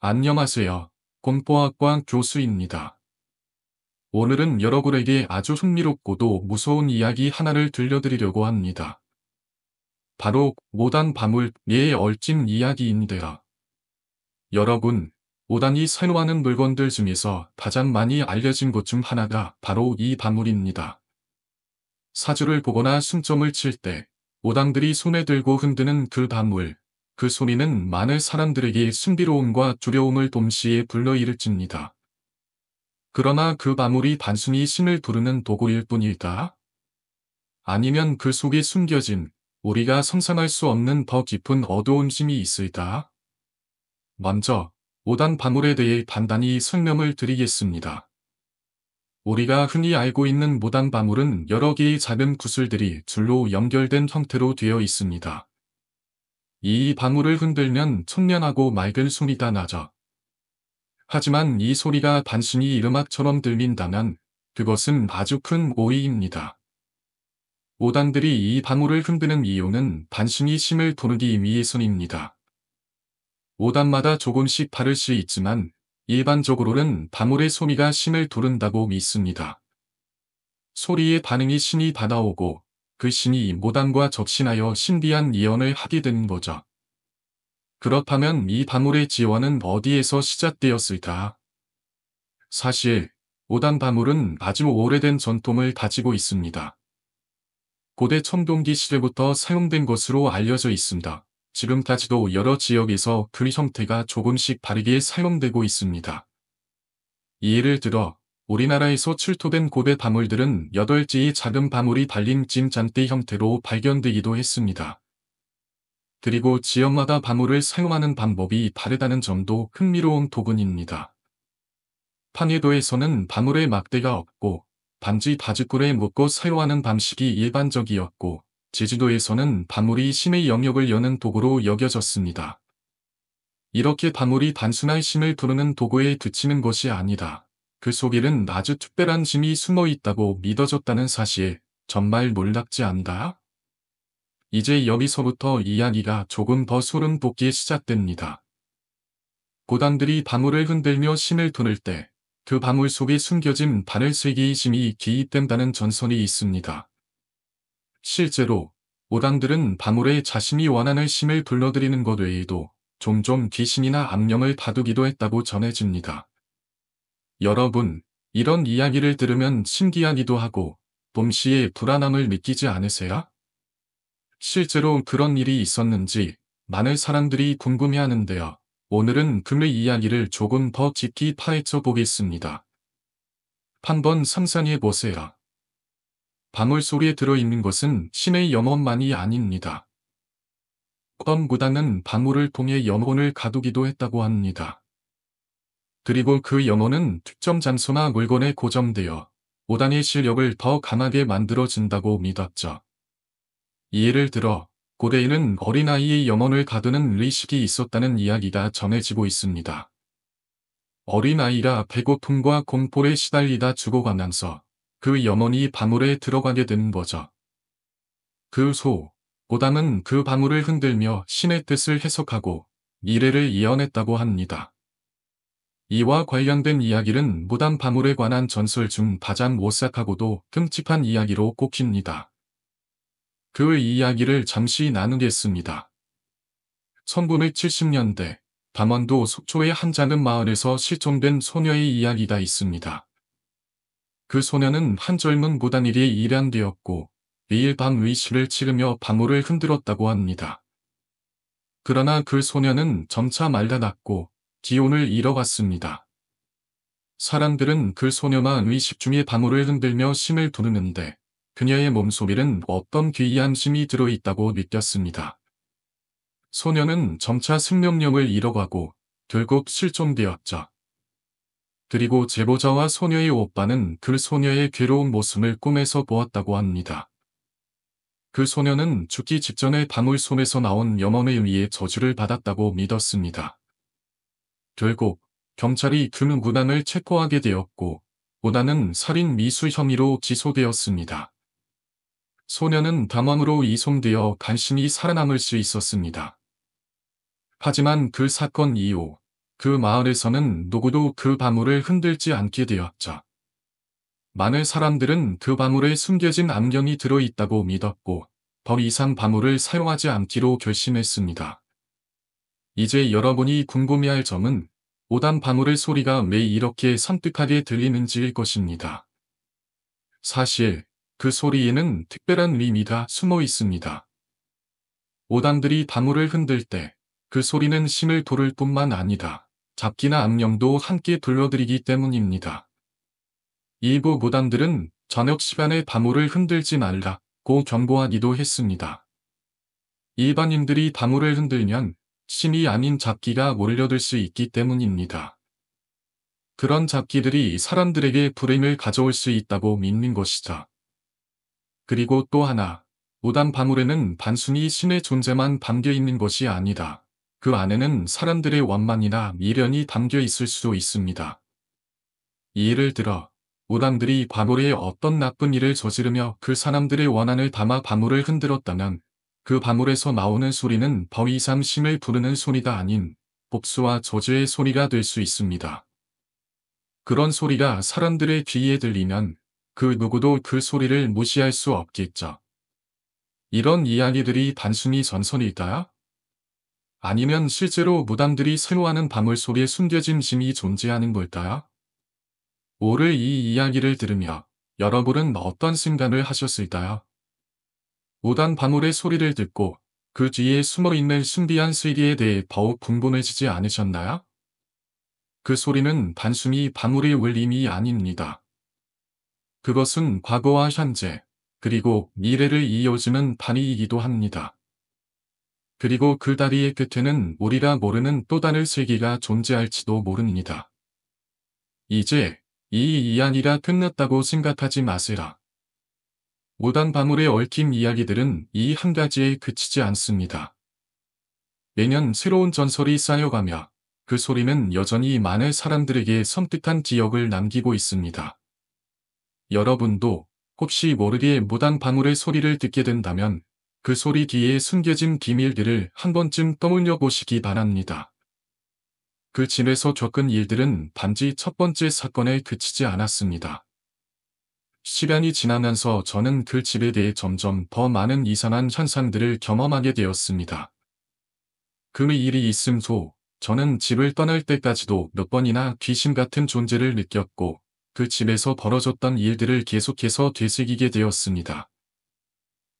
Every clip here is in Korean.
안녕하세요. 공포학과 교수입니다. 오늘은 여러분에게 아주 흥미롭고도 무서운 이야기 하나를 들려드리려고 합니다. 바로 무단 바물의 얼찐 이야기인데요. 여러분, 무단이 사용하는 물건들 중에서 가장 많이 알려진 것 중 하나가 바로 이 바물입니다. 사주를 보거나 승점을 칠 때 무당들이 손에 들고 흔드는 그 바물, 그 소리는 많은 사람들에게 신비로움과 두려움을 동시에 불러일으킵니다. 그러나 그 바물이 단순히 신을 부르는 도구일 뿐일까? 아니면 그 속에 숨겨진 우리가 상상할 수 없는 더 깊은 어두운 힘이 있을까? 먼저 무단 바물에 대해 간단히 설명을 드리겠습니다. 우리가 흔히 알고 있는 무단 바물은 여러 개의 작은 구슬들이 줄로 연결된 형태로 되어 있습니다. 이 바물을 흔들면 청량하고 맑은 소리가 나죠. 하지만 이 소리가 단순히 음악처럼 들린다면 그것은 아주 큰 오해입니다. 무당들이 이 바물을 흔드는 이유는 단순히 신을 부르기 위해서입니다. 무당마다 조금씩 다를 수 있지만 일반적으로는 바물의 소리가 신을 부른다고 믿습니다. 소리의 반응이 신이 받아오고 그 신이 무당과 접신하여 신비한 예언을 하게 되는 거죠. 그렇다면 이 바물의 지원은 어디에서 시작되었을까? 사실 무당 바물은 아주 오래된 전통을 가지고 있습니다. 고대 청동기 시대부터 사용된 것으로 알려져 있습니다. 지금까지도 여러 지역에서 그 형태가 조금씩 다르게 사용되고 있습니다. 예를 들어 우리나라에서 출토된 고대 바물들은 8개의 작은 바물이 달린 진잔대 형태로 발견되기도 했습니다. 그리고 지역마다 바물을 사용하는 방법이 다르다는 점도 흥미로운 부분입니다. 판예도에서는 바물에 막대가 없고 반지 바짓굴에 묶고 사용하는 방식이 일반적이었고, 제주도에서는 바물이 신의 영역을 여는 도구로 여겨졌습니다. 이렇게 바물이 단순한 신을 부르는 도구에 그치는 것이 아니라 그 속에는 아주 특별한 힘이 숨어 있다고 믿어졌다는 사실, 정말 놀랍지 않다? 이제 여기서부터 이야기가 조금 더 소름 돋게 시작됩니다. 고단들이 바물을 흔들며 신을 부를 때 그 바물 속에 숨겨진 바늘 3개의 힘이 기입된다는 전설이 있습니다. 실제로 무당들은 바물에 자신이 원하는 힘을 불러들이는 것 외에도 종종 귀신이나 악령을 다루기도 했다고 전해집니다. 여러분, 이런 이야기를 들으면 신기하기도 하고 동시에 불안함을 느끼지 않으세요? 실제로 그런 일이 있었는지 많은 사람들이 궁금해하는데요. 오늘은 그 이야기를 조금 더 깊이 파헤쳐 보겠습니다. 한번 상상해 보세요. 바물 속에 들어있는 것은 신의 영혼만이 아닙니다. 어떤 무당은 바물을 통해 영혼을 가두기도 했다고 합니다. 그리고 그 영혼은 특정 장소나 물건에 고정되어 무당의 실력을 더 강하게 만들어준다고 믿었죠. 예를 들어 고대에는 어린아이의 영혼을 가두는 의식이 있었다는 이야기가 전해지고 있습니다. 어린아이가 배고픔과 공포에 시달리다 죽어가면서 그 영혼이 바물에 들어가게 되는 거죠. 그 후, 고담은 그 바물을 흔들며 신의 뜻을 해석하고 미래를 예언했다고 합니다. 이와 관련된 이야기는 무당 바물에 관한 전설 중 가장 오싹하고도 끔찍한 이야기로 꼽힙니다. 그 이야기를 잠시 나누겠습니다. 1970년대 강원도 속초의 한 작은 마을에서 실종된 소녀의 이야기가 있습니다. 그 소녀는 한 젊은 무당에게 입양되었고 매일 밤 의식을 치르며 바물을 흔들었다고 합니다. 그러나 그 소녀는 점차 말라났고 기운을 잃어갔습니다. 사람들은 그 소녀만 의식 중에 바물을 흔들며 신을 부르는데 그녀의 몸속에는 어떤 귀한 힘이 들어있다고 느꼈습니다. 소녀는 점차 생명력을 잃어가고 결국 실종되었죠. 그리고 제보자와 소녀의 오빠는 그 소녀의 괴로운 모습을 꿈에서 보았다고 합니다. 그 소녀는 죽기 직전에 바물 손에서 나온 영혼에 의해 저주를 받았다고 믿었습니다. 결국 경찰이 그 무당을 체포하게 되었고 무당은 살인 미수 혐의로 기소되었습니다. 소녀는 담원으로 이송되어 간신히 살아남을 수 있었습니다. 하지만 그 사건 이후 그 마을에서는 누구도 그 바물을 흔들지 않게 되었죠. 많은 사람들은 그 바물에 숨겨진 안경이 들어있다고 믿었고, 더 이상 바물을 사용하지 않기로 결심했습니다. 이제 여러분이 궁금해할 점은 5단 바물의 소리가 왜 이렇게 섬뜩하게 들리는지일 것입니다. 사실 그 소리에는 특별한 의미가 숨어 있습니다. 5단들이 바물을 흔들 때 그 소리는 신을 도를 뿐만 아니라 잡기나 악령도 함께 불러들이기 때문입니다. 일부 무당들은 저녁 시간에 바물을 흔들지 말라고 경고하기도 했습니다. 일반인들이 바물을 흔들면 신이 아닌 잡기가 몰려들 수 있기 때문입니다. 그런 잡기들이 사람들에게 불행을 가져올 수 있다고 믿는 것이죠. 그리고 또 하나, 무당 바물에는 단순히 신의 존재만 담겨 있는 것이 아니다. 그 안에는 사람들의 원망이나 미련이 담겨 있을 수도 있습니다. 예를 들어, 무당들이 과거에 어떤 나쁜 일을 저지르며 그 사람들의 원한을 담아 바물을 흔들었다면 그 바물에서 나오는 소리는 더 이상 신을 부르는 소리가 아닌 복수와 저주의 소리가 될 수 있습니다. 그런 소리가 사람들의 귀에 들리면 그 누구도 그 소리를 무시할 수 없겠죠. 이런 이야기들이 단순히 전설일까요? 아니면 실제로 무당들이 사용하는 바물 속에 숨겨진 힘이 존재하는 걸까요? 오늘 이 이야기를 들으며 여러분은 어떤 생각을 하셨을까요? 무당 바물의 소리를 듣고 그 뒤에 숨어있는 신비한 세계에 대해 더욱 궁금해지지 않으셨나요? 그 소리는 단순히 바물의 울림이 아닙니다. 그것은 과거와 현재, 그리고 미래를 이어주는 다리이기도 합니다. 그리고 그 다리의 끝에는 우리가 모르는 또 다른 세계가 존재할지도 모릅니다. 이제 이 이야기가 끝났다고 생각하지 마세요. 무당 바물에 얽힌 이야기들은 이 한 가지에 그치지 않습니다. 매년 새로운 전설이 쌓여가며 그 소리는 여전히 많은 사람들에게 섬뜩한 기억을 남기고 있습니다. 여러분도 혹시 모르게 무당 바물의 소리를 듣게 된다면 그 소리 뒤에 숨겨진 비밀들을 한 번쯤 떠올려 보시기 바랍니다. 그 집에서 겪은 일들은 단지 첫 번째 사건에 그치지 않았습니다. 시간이 지나면서 저는 그 집에 대해 점점 더 많은 이상한 현상들을 경험하게 되었습니다. 그 일이 있음 후 저는 집을 떠날 때까지도 몇 번이나 귀신 같은 존재를 느꼈고 그 집에서 벌어졌던 일들을 계속해서 되새기게 되었습니다.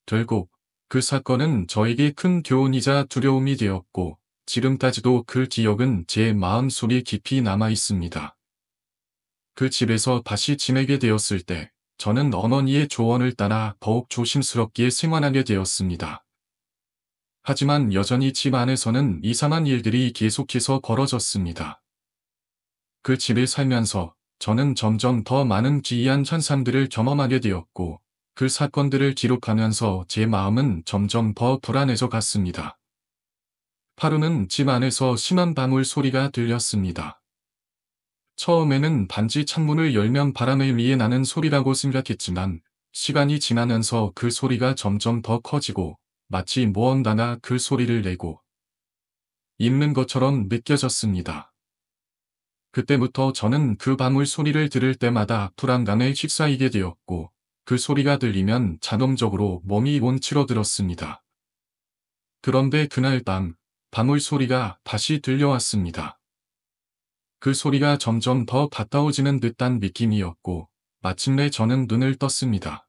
결국 그 사건은 저에게 큰 교훈이자 두려움이 되었고 지금까지도 그 기억은 제 마음속에 깊이 남아 있습니다. 그 집에서 다시 지내게 되었을 때 저는 어머니의 조언을 따라 더욱 조심스럽게 생활하게 되었습니다. 하지만 여전히 집 안에서는 이상한 일들이 계속해서 벌어졌습니다. 그 집에 살면서 저는 점점 더 많은 기이한 현상들을 경험하게 되었고 그 사건들을 기록하면서 제 마음은 점점 더 불안해져 갔습니다. 하루는 집 안에서 심한 바물 소리가 들렸습니다. 처음에는 단지 창문을 열면 바람에 의해 나는 소리라고 생각했지만 시간이 지나면서 그 소리가 점점 더 커지고 마치 무언가가 그 소리를 내고 있는 것처럼 느껴졌습니다. 그때부터 저는 그 바물 소리를 들을 때마다 불안감에 휩싸이게 되었고 그 소리가 들리면 자동적으로 몸이 움츠러들었습니다. 그런데 그날 밤 바물 소리가 다시 들려왔습니다. 그 소리가 점점 더 가까워지는 듯한 느낌이었고 마침내 저는 눈을 떴습니다.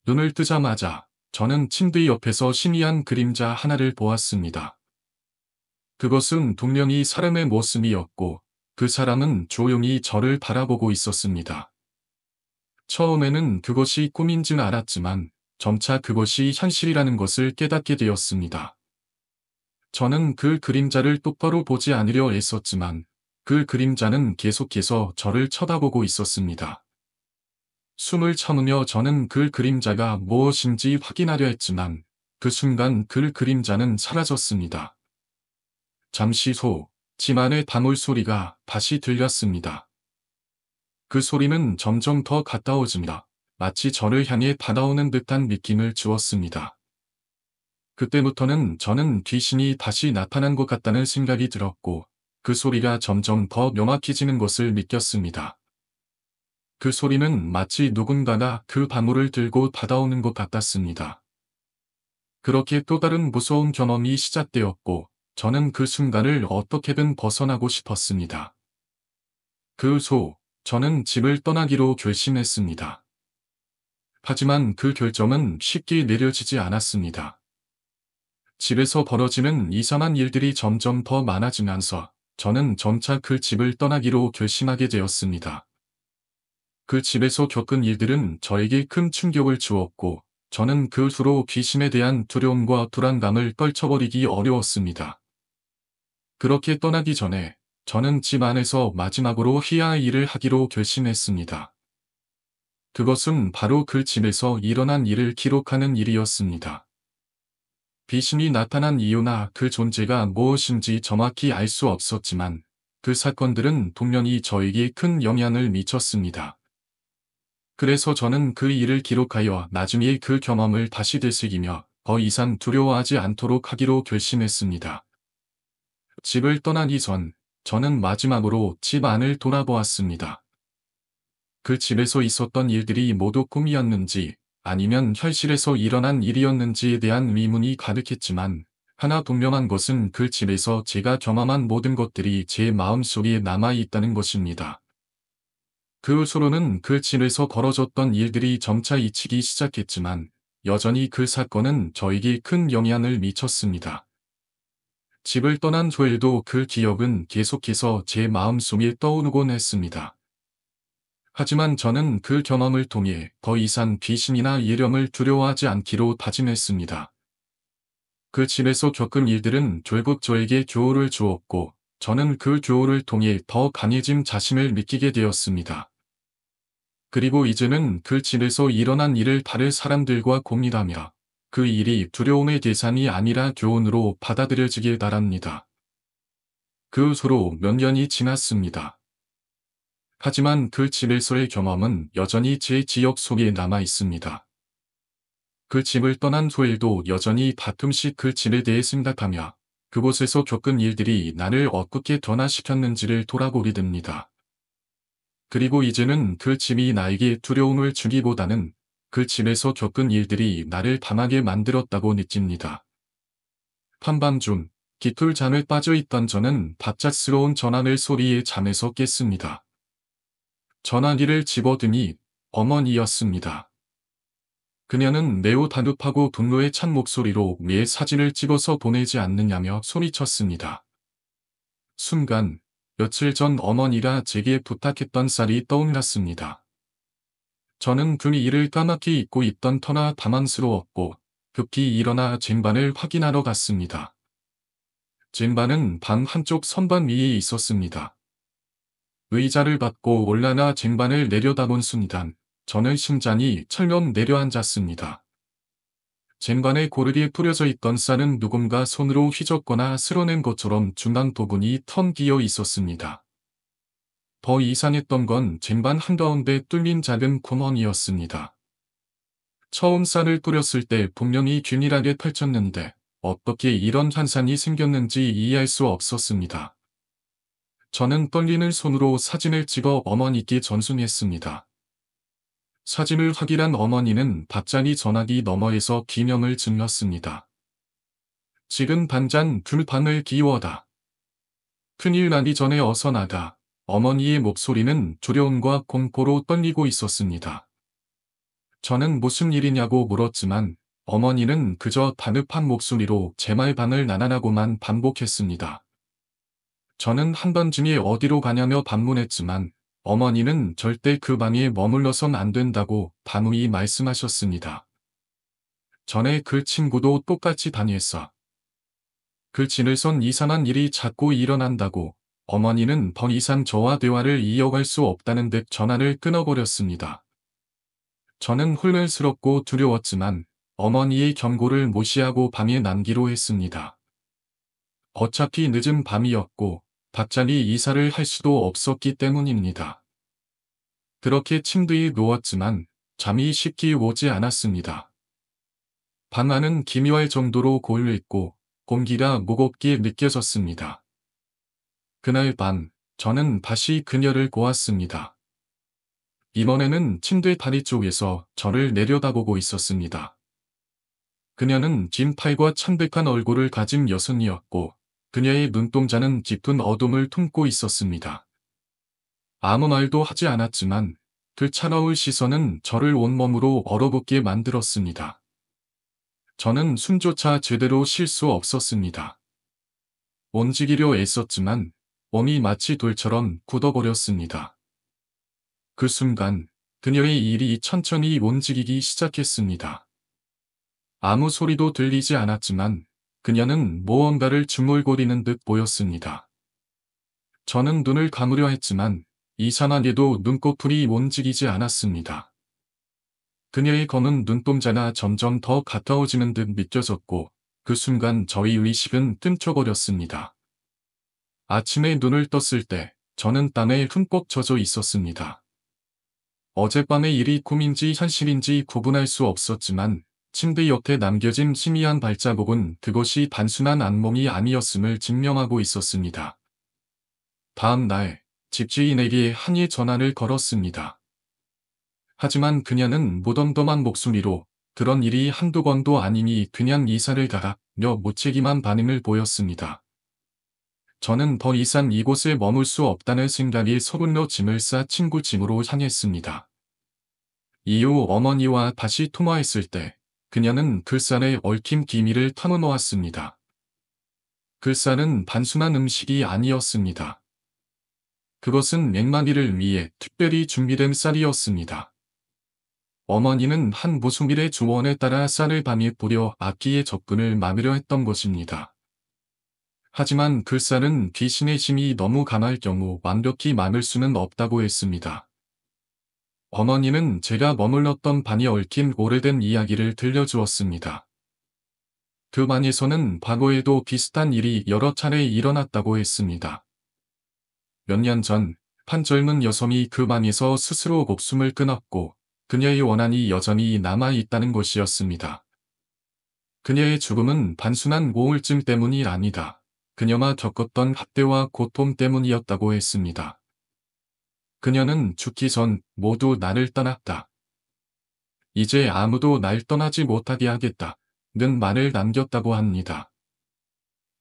눈을 뜨자마자 저는 침대 옆에서 희미한 그림자 하나를 보았습니다. 그것은 분명히 사람의 모습이었고 그 사람은 조용히 저를 바라보고 있었습니다. 처음에는 그것이 꿈인 줄 알았지만 점차 그것이 현실이라는 것을 깨닫게 되었습니다. 저는 그 그림자를 똑바로 보지 않으려 애썼지만 그 그림자는 계속해서 저를 쳐다보고 있었습니다. 숨을 참으며 저는 그 그림자가 무엇인지 확인하려 했지만 그 순간 그 그림자는 사라졌습니다. 잠시 후 집 안의 바물 소리가 다시 들렸습니다. 그 소리는 점점 더 가까워집니다. 마치 저를 향해 다가오는 듯한 느낌을 주었습니다. 그때부터는 저는 귀신이 다시 나타난 것 같다는 생각이 들었고 그 소리가 점점 더 명확해지는 것을 느꼈습니다. 그 소리는 마치 누군가가 그 방울을 들고 받아오는 것 같았습니다. 그렇게 또 다른 무서운 경험이 시작되었고, 저는 그 순간을 어떻게든 벗어나고 싶었습니다. 저는 집을 떠나기로 결심했습니다. 하지만 그 결정은 쉽게 내려지지 않았습니다. 집에서 벌어지는 이상한 일들이 점점 더 많아지면서 저는 점차 그 집을 떠나기로 결심하게 되었습니다. 그 집에서 겪은 일들은 저에게 큰 충격을 주었고, 저는 그 후로 귀신에 대한 두려움과 불안감을 떨쳐버리기 어려웠습니다. 그렇게 떠나기 전에 저는 집 안에서 마지막으로 해야 할 일을 하기로 결심했습니다. 그것은 바로 그 집에서 일어난 일을 기록하는 일이었습니다. 귀신이 나타난 이유나 그 존재가 무엇인지 정확히 알 수 없었지만, 그 사건들은 분명히 저에게 큰 영향을 미쳤습니다. 그래서 저는 그 일을 기록하여 나중에 그 경험을 다시 되새기며 더 이상 두려워하지 않도록 하기로 결심했습니다. 집을 떠나기 전, 저는 마지막으로 집 안을 돌아보았습니다. 그 집에서 있었던 일들이 모두 꿈이었는지, 아니면 현실에서 일어난 일이었는지에 대한 의문이 가득했지만, 하나 분명한 것은 그 집에서 제가 경험한 모든 것들이 제 마음속에 남아있다는 것입니다. 그 후로는 그 집에서 벌어졌던 일들이 점차 잊히기 시작했지만, 여전히 그 사건은 저에게 큰 영향을 미쳤습니다. 집을 떠난 후에도 그 기억은 계속해서 제 마음속에 떠오르곤 했습니다. 하지만 저는 그 경험을 통해 더 이상 귀신이나 예령을 두려워하지 않기로 다짐했습니다. 그 집에서 겪은 일들은 결국 저에게 교훈을 주었고, 저는 그 교훈을 통해 더 강해진 자신을 느끼게 되었습니다. 그리고 이제는 그 집에서 일어난 일을 다른 사람들과 공유하며 그 일이 두려움의 대상이 아니라 교훈으로 받아들여지길 바랍니다. 그 후로 몇 년이 지났습니다. 하지만 그 집에서의 경험은 여전히 제 기억 속에 남아 있습니다. 그 집을 떠난 후에도 여전히 가끔씩 그 집에 대해 생각하며 그곳에서 겪은 일들이 나를 어떻게 변화시켰는지를 돌아보게 됩니다. 그리고 이제는 그 집이 나에게 두려움을 주기보다는 그 집에서 겪은 일들이 나를 강하게 만들었다고 느낍니다. 한밤중 깊은 잠에 빠져 있던 저는 갑작스러운 전화벨 소리에 잠에서 깼습니다. 전화기를 집어드니 어머니였습니다. 그녀는 매우 다급하고 분노에 찬 목소리로 왜 사진을 찍어서 보내지 않느냐며 소리쳤습니다. 순간 며칠 전 어머니가 제게 부탁했던 쌀이 떠올랐습니다. 저는 그 일을 까맣게 잊고 있던 터나 당황스러웠고 급히 일어나 쟁반을 확인하러 갔습니다. 쟁반은 방 한쪽 선반 위에 있었습니다. 의자를 받고 올라나 쟁반을 내려다본 순간 저는 심장이 철렁 내려앉았습니다. 쟁반에 고르게 뿌려져 있던 쌀은 누군가 손으로 휘젓거나 쓸어낸 것처럼 중간 부분이 텅 비어 있었습니다. 더 이상했던 건 쟁반 한가운데 뚫린 작은 구멍이었습니다. 처음 쌀을 뿌렸을 때 분명히 균일하게 펼쳤는데 어떻게 이런 현상이 생겼는지 이해할 수 없었습니다. 저는 떨리는 손으로 사진을 찍어 어머니께 전송했습니다. 사진을 확인한 어머니는 갑자기 전화기 너머에서 기명을 질렀습니다. 지금 당장 불판을 기워다. 큰일 나기 전에 어서 나가. 어머니의 목소리는 두려움과 공포로 떨리고 있었습니다. 저는 무슨 일이냐고 물었지만 어머니는 그저 다급한 목소리로 제 말 반을 나눠나고만 반복했습니다. 저는 한밤중에 어디로 가냐며 반문했지만 어머니는 절대 그 방에 머물러선 안 된다고 단호히 말씀하셨습니다. 전에 그 친구도 똑같이 다녔어. 그 집에선 이상한 일이 자꾸 일어난다고 어머니는 더 이상 저와 대화를 이어갈 수 없다는 듯 전화를 끊어버렸습니다. 저는 혼란스럽고 두려웠지만 어머니의 경고를 무시하고 방에 남기로 했습니다. 어차피 늦은 밤이었고 갑자기 이사를 할 수도 없었기 때문입니다. 그렇게 침대에 누웠지만 잠이 쉽게 오지 않았습니다. 방 안은 기묘할 정도로 고요했고 공기가 무겁게 느껴졌습니다. 그날 밤, 저는 다시 그녀를 보았습니다. 이번에는 침대 다리 쪽에서 저를 내려다보고 있었습니다. 그녀는 긴 팔과 창백한 얼굴을 가진 여성이었고, 그녀의 눈동자는 짙은 어둠을 품고 있었습니다. 아무 말도 하지 않았지만, 그 차가운 시선은 저를 온몸으로 얼어붙게 만들었습니다. 저는 숨조차 제대로 쉴 수 없었습니다. 움직이려 애썼지만, 몸이 마치 돌처럼 굳어버렸습니다. 그 순간, 그녀의 일이 천천히 움직이기 시작했습니다. 아무 소리도 들리지 않았지만, 그녀는 무언가를 중얼거리는 듯 보였습니다. 저는 눈을 감으려 했지만, 이상하게도 눈꺼풀이 움직이지 않았습니다. 그녀의 검은 눈동자가 점점 더 가까워지는 듯 느껴졌고, 그 순간 저희 의식은 뜸쳐버렸습니다. 아침에 눈을 떴을 때, 저는 땀에 흠뻑 젖어 있었습니다. 어젯밤의 일이 꿈인지 현실인지 구분할 수 없었지만, 침대 옆에 남겨진 희미한 발자국은 그것이 단순한 악몽이 아니었음을 증명하고 있었습니다. 다음 날, 집주인에게 항의 전화를 걸었습니다. 하지만 그녀는 무덤덤한 목소리로 그런 일이 한두 번도 아니니 그냥 이사를 가라며 무책임한 반응을 보였습니다. 저는 더 이상 이곳에 머물 수 없다는 생각이 서둘러 짐을 싸 친구 집으로 향했습니다. 이후 어머니와 다시 통화했을 때 그녀는 글산에 얽힌 기미를 털어놓았습니다. 글산은 단순한 음식이 아니었습니다. 그것은 맹마니를 위해 특별히 준비된 쌀이었습니다. 어머니는 한 무수밀의 조언에 따라 쌀을 밤에 뿌려 악기의 접근을 막으려 했던 것입니다. 하지만 그 쌀은 귀신의 힘이 너무 강할 경우 완벽히 막을 수는 없다고 했습니다. 어머니는 제가 머물렀던 방에 얽힌 오래된 이야기를 들려주었습니다. 그 방에서는 과거에도 비슷한 일이 여러 차례 일어났다고 했습니다. 몇 년 전, 한 젊은 여성이 그 방에서 스스로 목숨을 끊었고, 그녀의 원한이 여전히 남아있다는 것이었습니다. 그녀의 죽음은 단순한 우울증 때문이 아니다. 그녀가 겪었던 학대와 고통 때문이었다고 했습니다. 그녀는 죽기 전 모두 나를 떠났다. 이제 아무도 날 떠나지 못하게 하겠다. 는 말을 남겼다고 합니다.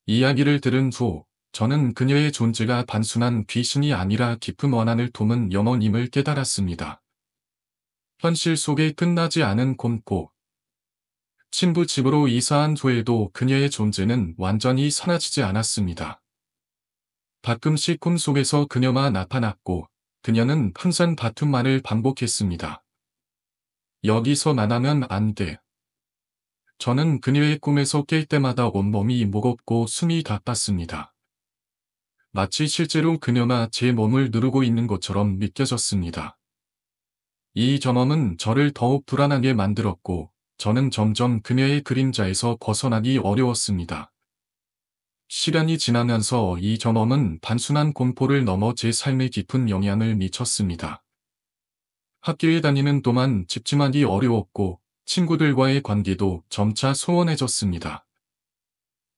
이야기를 들은 후 저는 그녀의 존재가 단순한 귀신이 아니라 깊은 원한을 품은 영혼임을 깨달았습니다. 현실 속에 끝나지 않은 공포. 친구 집으로 이사한 후에도 그녀의 존재는 완전히 사라지지 않았습니다. 가끔씩 꿈속에서 그녀가 나타났고 그녀는 항상 같은 말을 반복했습니다. 여기서 만나면 안 돼. 저는 그녀의 꿈에서 깰 때마다 온몸이 무겁고 숨이 가빴습니다. 마치 실제로 그녀가 제 몸을 누르고 있는 것처럼 느껴졌습니다. 이 경험은 저를 더욱 불안하게 만들었고, 저는 점점 그녀의 그림자에서 벗어나기 어려웠습니다. 시간이 지나면서 이 경험은 단순한 공포를 넘어 제 삶에 깊은 영향을 미쳤습니다. 학교에 다니는 동안 집중하기 어려웠고, 친구들과의 관계도 점차 소원해졌습니다.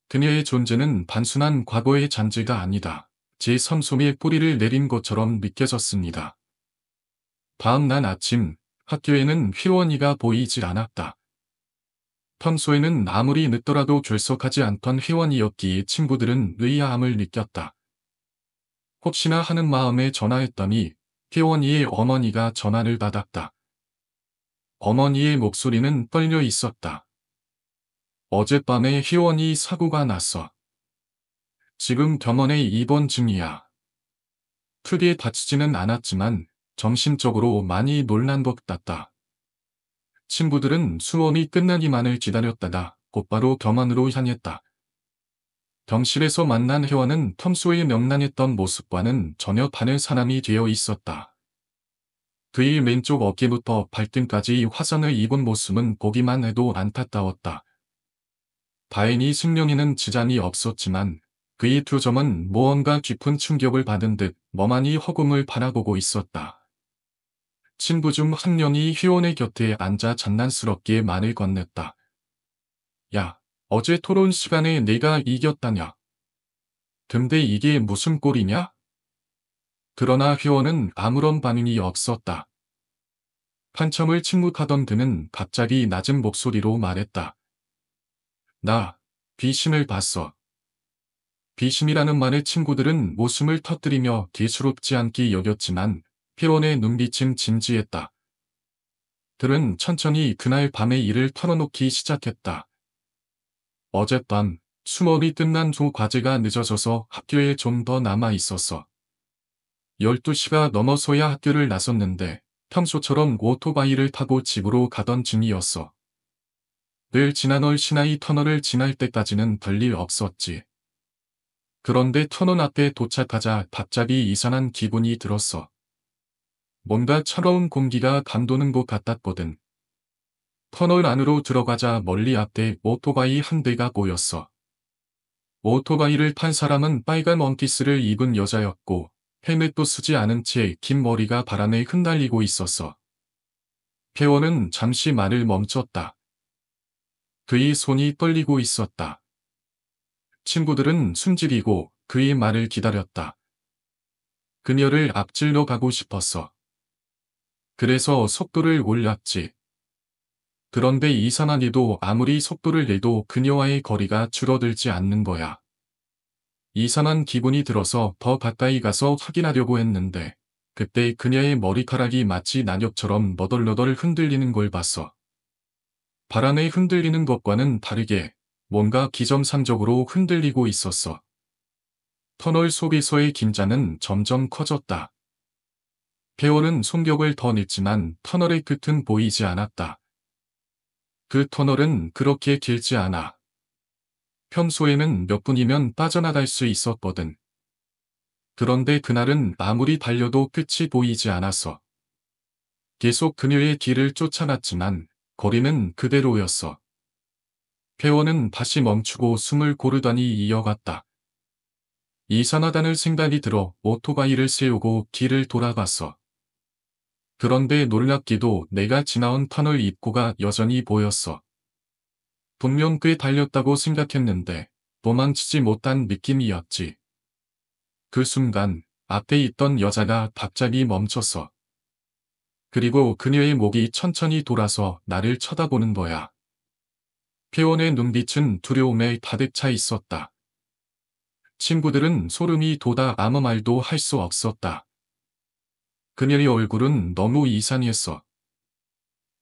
그녀의 존재는 단순한 과거의 잔재가 아니다. 제 삶 속에 뿌리를 내린 것처럼 느껴졌습니다. 다음 날 아침, 학교에는 휘원이가 보이질 않았다. 평소에는 아무리 늦더라도 결석하지 않던 휘원이었기에 친구들은 의아함을 느꼈다. 혹시나 하는 마음에 전화했더니 휘원이의 어머니가 전화를 받았다. 어머니의 목소리는 떨려 있었다. 어젯밤에 휘원이 사고가 났어. 지금 병원에 입원 중이야. 크게 다치지는 않았지만 정신적으로 많이 놀란 것 같다. 친구들은 수업이 끝나기만을 기다렸다가 곧바로 병원으로 향했다. 병실에서 만난 혜원은 평소에 명랑했던 모습과는 전혀 다른 사람이 되어 있었다. 그의 왼쪽 어깨부터 발등까지 화상을 입은 모습은 보기만 해도 안타까웠다. 다행히 승용이는 지장이 없었지만 그의 표정은 무언가 깊은 충격을 받은 듯 멍하니 허공을 바라보고 있었다. 친구 중 한 명이 휘원의 곁에 앉아 장난스럽게 말을 건넸다. 야, 어제 토론 시간에 내가 이겼다냐? 근데 이게 무슨 꼴이냐? 그러나 회원은 아무런 반응이 없었다. 한참을 침묵하던 그는 갑자기 낮은 목소리로 말했다. 나 귀신을 봤어. 귀신이라는 말에 친구들은 웃음을 터뜨리며 대수롭지 않게 여겼지만 회원의 눈빛은 진지했다. 들은 천천히 그날 밤의 일을 털어놓기 시작했다. 어젯밤 수업이 끝난 후 과제가 늦어져서 학교에 좀 더 남아 있었어. 12시가 넘어서야 학교를 나섰는데 평소처럼 오토바이를 타고 집으로 가던 중이었어. 늘 지나널 시나이 터널을 지날 때까지는 별일 없었지. 그런데 터널 앞에 도착하자 갑자기 이상한 기분이 들었어. 뭔가 차가운 공기가 감도는 것 같았거든. 터널 안으로 들어가자 멀리 앞에 오토바이 한 대가 보였어. 오토바이를 탄 사람은 빨간 원피스를 입은 여자였고 헬멧도 쓰지 않은 채 긴 머리가 바람에 흩날리고 있었어. 회원은 잠시 말을 멈췄다. 그의 손이 떨리고 있었다. 친구들은 숨죽이고 그의 말을 기다렸다. 그녀를 앞질러 가고 싶었어. 그래서 속도를 올렸지. 그런데 이상하게도 아무리 속도를 내도 그녀와의 거리가 줄어들지 않는 거야. 이상한 기분이 들어서 더 가까이 가서 확인하려고 했는데 그때 그녀의 머리카락이 마치 낙엽처럼 너덜너덜 흔들리는 걸 봤어. 바람에 흔들리는 것과는 다르게 뭔가 기정상적으로 흔들리고 있었어. 터널 속에서의 긴장은 점점 커졌다. 회원은 손뼉을 더 냈지만 터널의 끝은 보이지 않았다. 그 터널은 그렇게 길지 않아. 평소에는 몇 분이면 빠져나갈 수 있었거든. 그런데 그날은 아무리 달려도 끝이 보이지 않았어. 계속 그녀의 뒤를 쫓아갔지만 거리는 그대로였어. 회원은 다시 멈추고 숨을 고르더니 이어갔다. 이상하다는 생각이 들어 오토바이를 세우고 뒤를 돌아봤어. 그런데 놀랍게도 내가 지나온 터널 입구가 여전히 보였어. 분명 꽤 달렸다고 생각했는데 도망치지 못한 느낌이었지. 그 순간 앞에 있던 여자가 갑자기 멈췄어. 그리고 그녀의 목이 천천히 돌아서 나를 쳐다보는 거야. 회원의 눈빛은 두려움에 가득 차 있었다. 친구들은 소름이 돋아 아무 말도 할 수 없었다. 그녀의 얼굴은 너무 이상했어.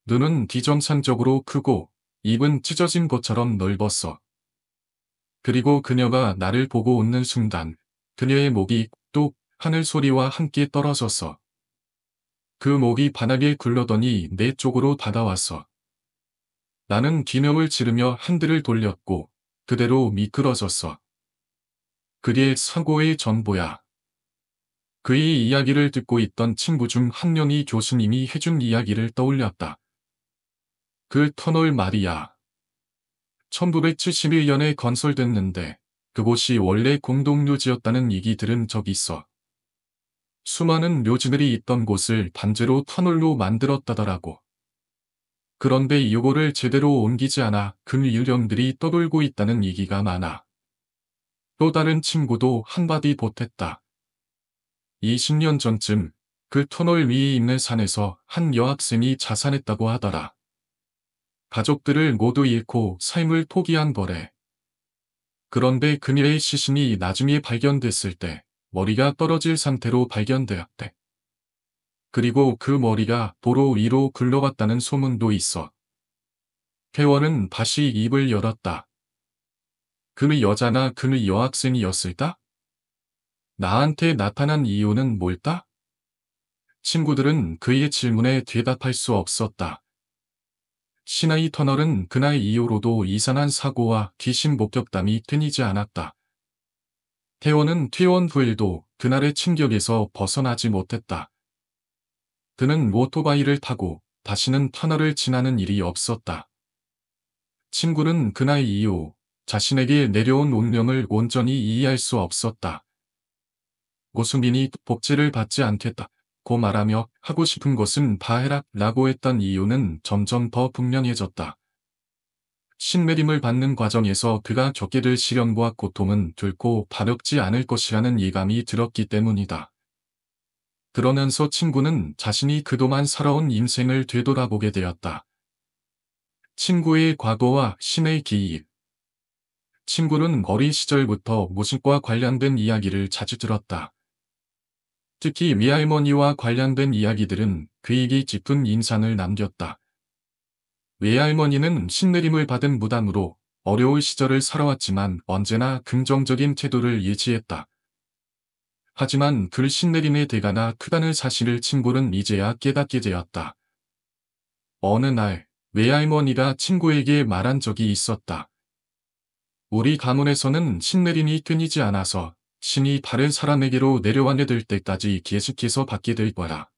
눈은 비정상적으로 크고 입은 찢어진 것처럼 넓었어. 그리고 그녀가 나를 보고 웃는 순간 그녀의 목이 뚝 하늘 소리와 함께 떨어졌어. 그 목이 바닥에 굴러더니 내 쪽으로 다가왔어. 나는 기명을 지르며 핸들을 돌렸고 그대로 미끄러졌어. 그게 사고의 전부야. 그의 이야기를 듣고 있던 친구 중 한 명이 교수님이 해준 이야기를 떠올렸다. 그 터널 말이야. 1971년에 건설됐는데 그곳이 원래 공동묘지였다는 얘기 들은 적 있어. 수많은 묘지들이 있던 곳을 단지로 터널로 만들었다더라고. 그런데 이거를 제대로 옮기지 않아 그 유령들이 떠돌고 있다는 얘기가 많아. 또 다른 친구도 한마디 보탰다. 20년 전쯤 그 터널 위에 있는 산에서 한 여학생이 자살했다고 하더라. 가족들을 모두 잃고 삶을 포기한 거래. 그런데 그녀의 시신이 나중에 발견됐을 때 머리가 떨어질 상태로 발견되었대. 그리고 그 머리가 도로 위로 굴러갔다는 소문도 있어. 회원은 다시 입을 열었다. 그 여자나 그 여학생이었을까? 나한테 나타난 이유는 뭘까? 친구들은 그의 질문에 대답할 수 없었다. 시나이 터널은 그날 이후로도 이상한 사고와 귀신 목격담이 끊이지 않았다. 태원은 퇴원 후에도 그날의 충격에서 벗어나지 못했다. 그는 오토바이를 타고 다시는 터널을 지나는 일이 없었다. 친구는 그날 이후 자신에게 내려온 운명을 온전히 이해할 수 없었다. 고수민이 복지를 받지 않겠다고 말하며 하고 싶은 것은 다 해라 라고 했던 이유는 점점 더 분명해졌다. 신내림을 받는 과정에서 그가 겪게 될 시련과 고통은 결코 가볍지 않을 것이라는 예감이 들었기 때문이다. 그러면서 친구는 자신이 그동안 살아온 인생을 되돌아보게 되었다. 친구의 과거와 신의 기입. 친구는 어린 시절부터 모습과 관련된 이야기를 자주 들었다. 특히 외할머니와 관련된 이야기들은 그에게 깊은 인상을 남겼다. 외할머니는 신내림을 받은 무당으로 어려울 시절을 살아왔지만 언제나 긍정적인 태도를 유지했다. 하지만 그 신내림의 대가가 크다는 사실을 친구는 이제야 깨닫게 되었다. 어느 날 외할머니가 친구에게 말한 적이 있었다. 우리 가문에서는 신내림이 끊이지 않아서 신이 다른 사람에게로 내려와게 될 때까지 계속해서 받게 될 거라.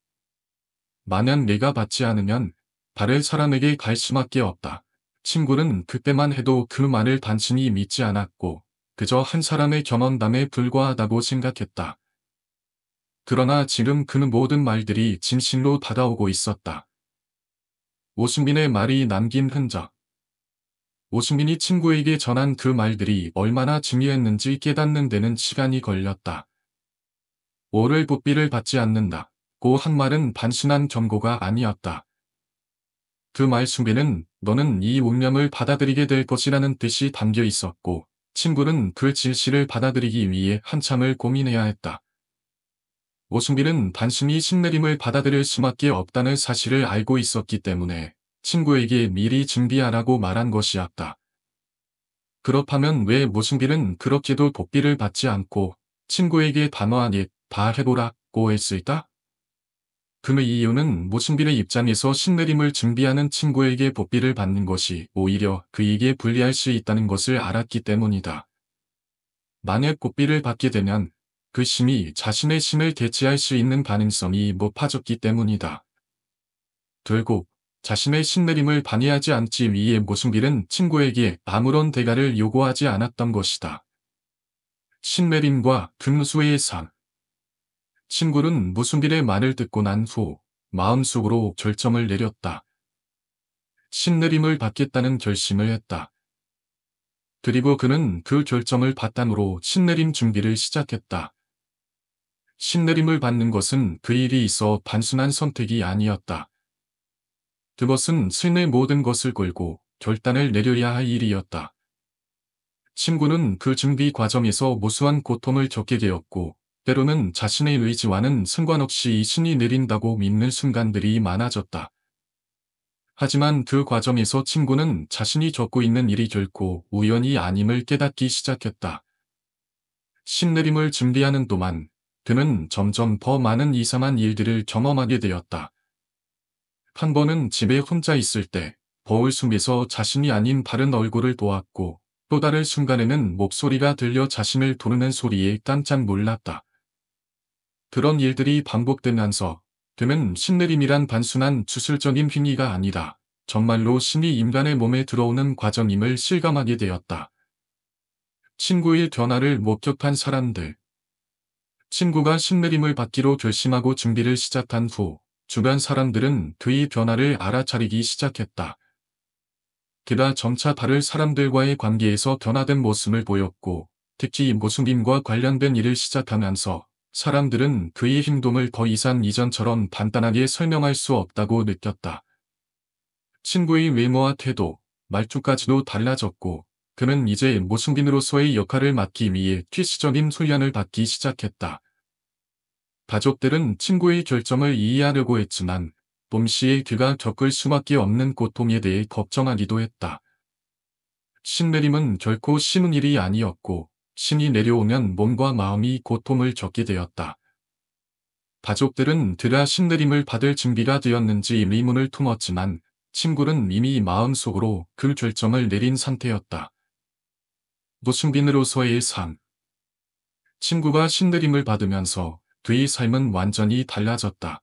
만약 내가 받지 않으면 다른 사람에게 갈 수밖에 없다. 친구는 그때만 해도 그 말을 단순히 믿지 않았고 그저 한 사람의 경험담에 불과하다고 생각했다. 그러나 지금 그는 모든 말들이 진실로 다가오고 있었다. 오승민의 말이 남긴 흔적. 오승민이 친구에게 전한 그 말들이 얼마나 중요했는지 깨닫는 데는 시간이 걸렸다. 오를 복비를 받지 않는다. 고 한 말은 단순한 경고가 아니었다. 그 말 속에는 너는 이 운명을 받아들이게 될 것이라는 뜻이 담겨 있었고 친구는 그 진실을 받아들이기 위해 한참을 고민해야 했다. 오승빈은 단순히 신내림을 받아들일 수밖에 없다는 사실을 알고 있었기 때문에 친구에게 미리 준비하라고 말한 것이었다. 그렇다면 왜 모승빈은 그렇게도 복비를 받지 않고 친구에게 단호하게 다 해보라고 했을까? 그 이유는 모승빈의 입장에서 신내림을 준비하는 친구에게 복비를 받는 것이 오히려 그에게 불리할 수 있다는 것을 알았기 때문이다. 만약 복비를 받게 되면 그 신이 자신의 신을 대체할 수 있는 가능성이 높아졌기 때문이다. 결국 자신의 신내림을 방해하지 않기 위해 모승빈은 친구에게 아무런 대가를 요구하지 않았던 것이다. 신내림과 금수의 상. 친구는 모승빈의 말을 듣고 난 후 마음속으로 결정을 내렸다. 신내림을 받겠다는 결심을 했다. 그리고 그는 그 결정을 바탕으로 신내림 준비를 시작했다. 신내림을 받는 것은 그 일이 있어 단순한 선택이 아니었다. 그것은 신의 모든 것을 걸고 결단을 내려야 할 일이었다. 친구는 그 준비 과정에서 무수한 고통을 겪게 되었고, 때로는 자신의 의지와는 상관없이 이 신이 내린다고 믿는 순간들이 많아졌다. 하지만 그 과정에서 친구는 자신이 겪고 있는 일이 결코 우연이 아님을 깨닫기 시작했다. 신내림을 준비하는 동안 그는 점점 더 많은 이상한 일들을 경험하게 되었다. 한 번은 집에 혼자 있을 때 거울 속에서 자신이 아닌 다른 얼굴을 보았고 또 다른 순간에는 목소리가 들려 자신을 부르는 소리에 깜짝 놀랐다. 그런 일들이 반복되면서 그는 신내림이란 단순한 주술적인 행위가 아니라 정말로 신이 인간의 몸에 들어오는 과정임을 실감하게 되었다. 친구의 변화를 목격한 사람들. 친구가 신내림을 받기로 결심하고 준비를 시작한 후 주변 사람들은 그의 변화를 알아차리기 시작했다. 그가 점차 다른 사람들과의 관계에서 변화된 모습을 보였고 특히 모승빈과 관련된 일을 시작하면서 사람들은 그의 행동을 더 이상 이전처럼 간단하게 설명할 수 없다고 느꼈다. 친구의 외모와 태도, 말투까지도 달라졌고 그는 이제 모승빈으로서의 역할을 맡기 위해 필수적인 훈련을 받기 시작했다. 가족들은 친구의 결정을 이해하려고 했지만 동시에 그가 겪을 수밖에 없는 고통에 대해 걱정하기도 했다. 신내림은 결코 쉬운 일이 아니었고 신이 내려오면 몸과 마음이 고통을 겪게 되었다. 가족들은 그가 신내림을 받을 준비가 되었는지 의문을 품었지만 친구는 이미 마음속으로 그 결정을 내린 상태였다. 모승빈으로서의 삶. 친구가 신내림을 받으면서 그의 삶은 완전히 달라졌다.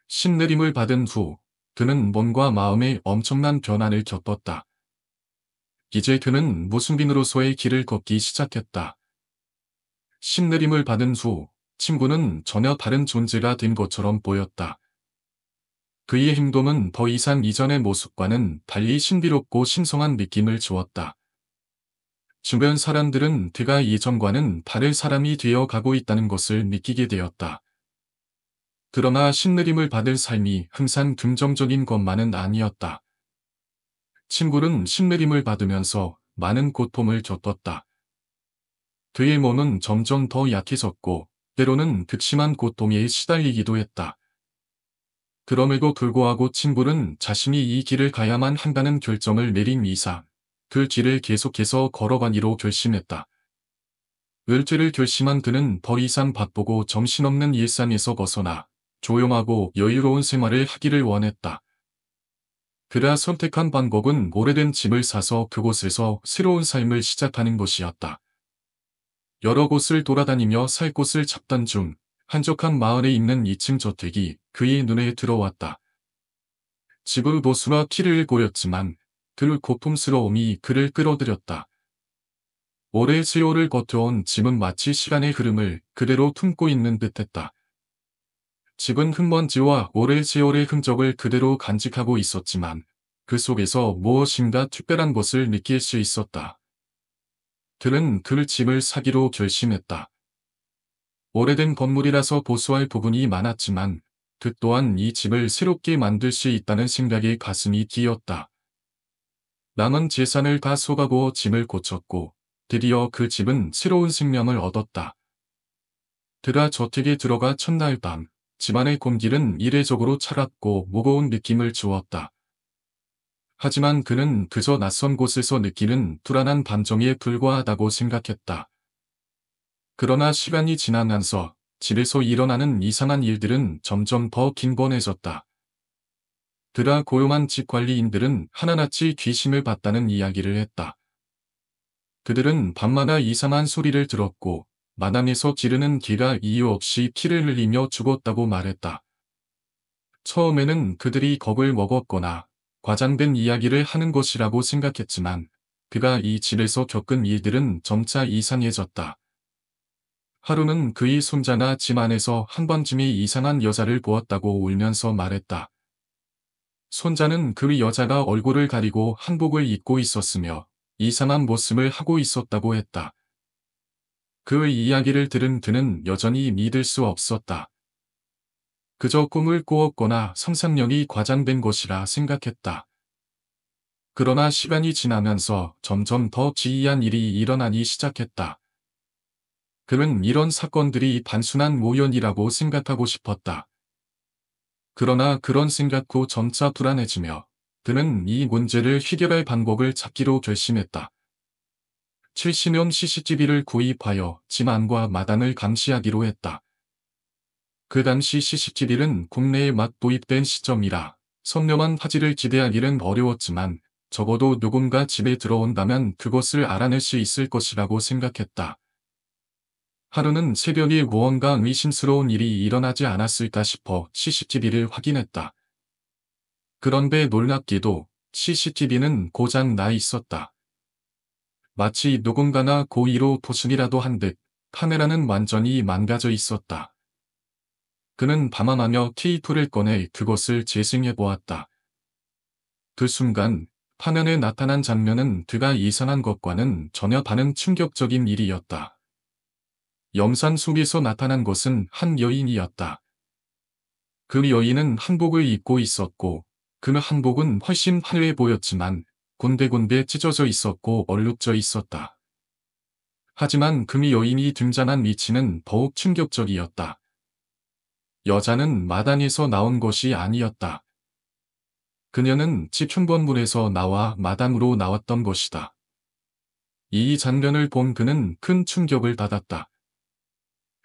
신내림을 받은 후 그는 몸과 마음에 엄청난 변화를 겪었다. 이제 그는 모승빈으로서의 길을 걷기 시작했다. 신내림을 받은 후 친구는 전혀 다른 존재가 된 것처럼 보였다. 그의 행동은 더 이상 이전의 모습과는 달리 신비롭고 신성한 느낌을 주었다. 주변 사람들은 그가 예전과는 다른 사람이 되어 가고 있다는 것을 느끼게 되었다. 그러나 신내림을 받을 삶이 항상 긍정적인 것만은 아니었다. 친구는 신내림을 받으면서 많은 고통을 겪었다. 그의 몸은 점점 더 약해졌고 때로는 극심한 고통에 시달리기도 했다. 그럼에도 불구하고 친구는 자신이 이 길을 가야만 한다는 결정을 내린 이상 그 길을 계속해서 걸어가기로 결심했다. 을지를 결심한 그는 더 이상 바쁘고 정신없는 일상에서 벗어나 조용하고 여유로운 생활을 하기를 원했다. 그가 선택한 방법은 오래된 집을 사서 그곳에서 새로운 삶을 시작하는 것이었다. 여러 곳을 돌아다니며 살 곳을 찾던 중 한적한 마을에 있는 2층 저택이 그의 눈에 들어왔다. 집의 보수가 키를 보였지만 그 고풍스러움이 그를 끌어들였다. 오래 세월을 거쳐온 집은 마치 시간의 흐름을 그대로 품고 있는 듯했다. 집은 흙먼지와 오래 세월의 흔적을 그대로 간직하고 있었지만 그 속에서 무엇인가 특별한 것을 느낄 수 있었다. 그는 그 집을 사기로 결심했다. 오래된 건물이라서 보수할 부분이 많았지만 그 또한 이 집을 새롭게 만들 수 있다는 생각에 가슴이 뛰었다. 남은 재산을 다 쏟아부어 집을 고쳤고 드디어 그 집은 새로운 생명을 얻었다. 그가 저택에 들어가 첫날 밤 집안의 공기는 이례적으로 차갑고 무거운 느낌을 주었다. 하지만 그는 그저 낯선 곳에서 느끼는 불안한 감정에 불과하다고 생각했다. 그러나 시간이 지나면서 집에서 일어나는 이상한 일들은 점점 더 빈번해졌다. 그가 고용한 집 관리인들은 하나같이 귀신을 봤다는 이야기를 했다. 그들은 밤마다 이상한 소리를 들었고 마당에서 지르는 개가 이유 없이 피를 흘리며 죽었다고 말했다. 처음에는 그들이 겁을 먹었거나 과장된 이야기를 하는 것이라고 생각했지만 그가 이 집에서 겪은 일들은 점차 이상해졌다. 하루는 그의 손자가 집 안에서 한밤중에 이상한 여자를 보았다고 울면서 말했다. 손자는 그 여자가 얼굴을 가리고 한복을 입고 있었으며 이상한 모습을 하고 있었다고 했다. 그 이야기를 들은 그는 여전히 믿을 수 없었다. 그저 꿈을 꾸었거나 상상력이 과장된 것이라 생각했다. 그러나 시간이 지나면서 점점 더 기이한 일이 일어나기 시작했다. 그는 이런 사건들이 단순한 우연이라고 생각하고 싶었다. 그러나 그런 생각 후 점차 불안해지며 그는 이 문제를 해결할 방법을 찾기로 결심했다. 70년 CCTV를 구입하여 집 안과 마당을 감시하기로 했다. 그 당시 CCTV는 국내에 막 도입된 시점이라 선명한 화질을 기대하기는 어려웠지만 적어도 누군가 집에 들어온다면 그것을 알아낼 수 있을 것이라고 생각했다. 하루는 새벽에 무언가 의심스러운 일이 일어나지 않았을까 싶어 CCTV를 확인했다. 그런데 놀랍게도 CCTV는 고장 나 있었다. 마치 누군가가 고의로 도둑이라도 한 듯 카메라는 완전히 망가져 있었다. 그는 밤함하며 K2를 꺼내 그것을 재생해 보았다. 그 순간 화면에 나타난 장면은 그가 예상한 것과는 전혀 다른 충격적인 일이었다. 영상 속에서 나타난 것은 한 여인이었다. 그 여인은 한복을 입고 있었고 그 한복은 훨씬 화려해 보였지만 군데군데 찢어져 있었고 얼룩져 있었다. 하지만 그 여인이 등장한 위치는 더욱 충격적이었다. 여자는 마당에서 나온 것이 아니었다. 그녀는 집 현관문에서 나와 마당으로 나왔던 것이다. 이 장면을 본 그는 큰 충격을 받았다.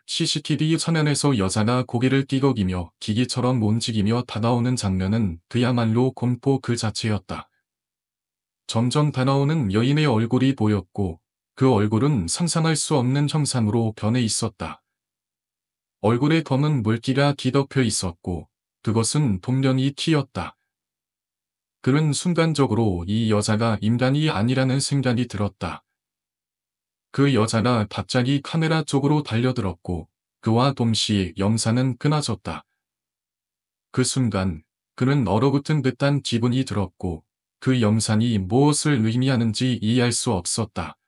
CCTV 화면에서 여자가 고개를 끄덕이며 기계처럼 움직이며 다가오는 장면은 그야말로 공포 그 자체였다. 점점 다가오는 여인의 얼굴이 보였고 그 얼굴은 상상할 수 없는 형상으로 변해 있었다. 얼굴에 검은 물기가 뒤덮여 있었고 그것은 분명히 티였다. 그는 순간적으로 이 여자가 인간이 아니라는 생각이 들었다. 그 여자가 갑자기 카메라 쪽으로 달려들었고 그와 동시에 영상은 끊어졌다. 그 순간 그는 얼어붙은 듯한 기분이 들었고 그 영상이 무엇을 의미하는지 이해할 수 없었다.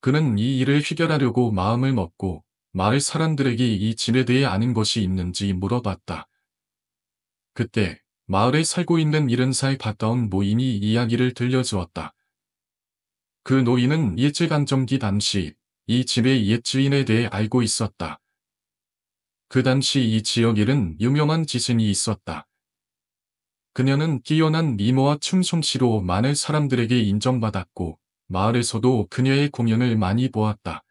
그는 이 일을 해결하려고 마음을 먹고 마을 사람들에게 이 집에 대해 아는 것이 있는지 물어봤다. 그때 마을에 살고 있는 70살 가까운 노인이 이야기를 들려주었다. 그 노인은 일제강점기 당시 이 집의 옛 주인에 대해 알고 있었다. 그 당시 이 지역에는 유명한 지신이 있었다. 그녀는 뛰어난 미모와 춤솜씨로 많은 사람들에게 인정받았고 마을에서도 그녀의 공연을 많이 보았다.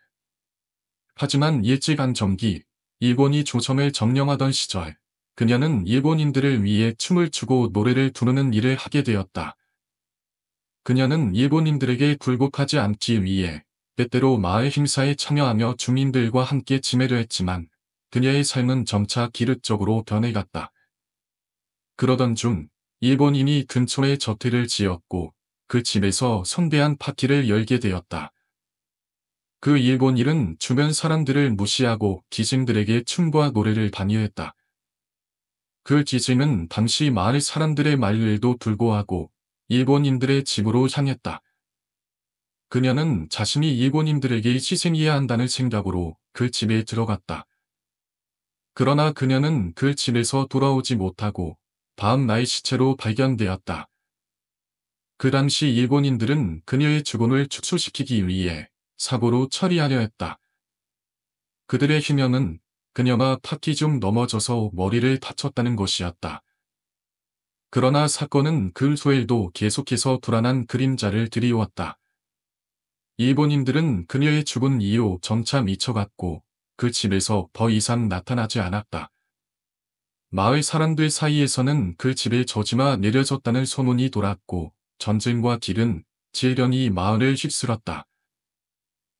하지만 일제강점기 일본이 조선을 점령하던 시절 그녀는 일본인들을 위해 춤을 추고 노래를 부르는 일을 하게 되었다. 그녀는 일본인들에게 굴복하지 않기 위해 때때로 마을 행사에 참여하며 주민들과 함께 지내려 했지만 그녀의 삶은 점차 기륵적으로 변해갔다. 그러던 중 일본인이 근처에 저택을 지었고 그 집에서 성대한 파티를 열게 되었다. 그 일본인은 주변 사람들을 무시하고 기생들에게 춤과 노래를 반의했다. 그 기생은 당시 마을 사람들의 말에도 불구하고 일본인들의 집으로 향했다. 그녀는 자신이 일본인들에게 희생해야 한다는 생각으로 그 집에 들어갔다. 그러나 그녀는 그 집에서 돌아오지 못하고 다음 날 시체로 발견되었다. 그 당시 일본인들은 그녀의 죽음을 축소시키기 위해 사고로 처리하려 했다. 그들의 희명은 그녀가 파티 중 넘어져서 머리를 다쳤다는 것이었다. 그러나 사건은 그 후에도 계속해서 불안한 그림자를 드리웠다. 일본인들은 그녀의 죽은 이후 점차 미쳐갔고 그 집에서 더 이상 나타나지 않았다. 마을 사람들 사이에서는 그 집에 저주가 내려졌다는 소문이 돌았고 전쟁과 길은 질련이 마을을 휩쓸었다.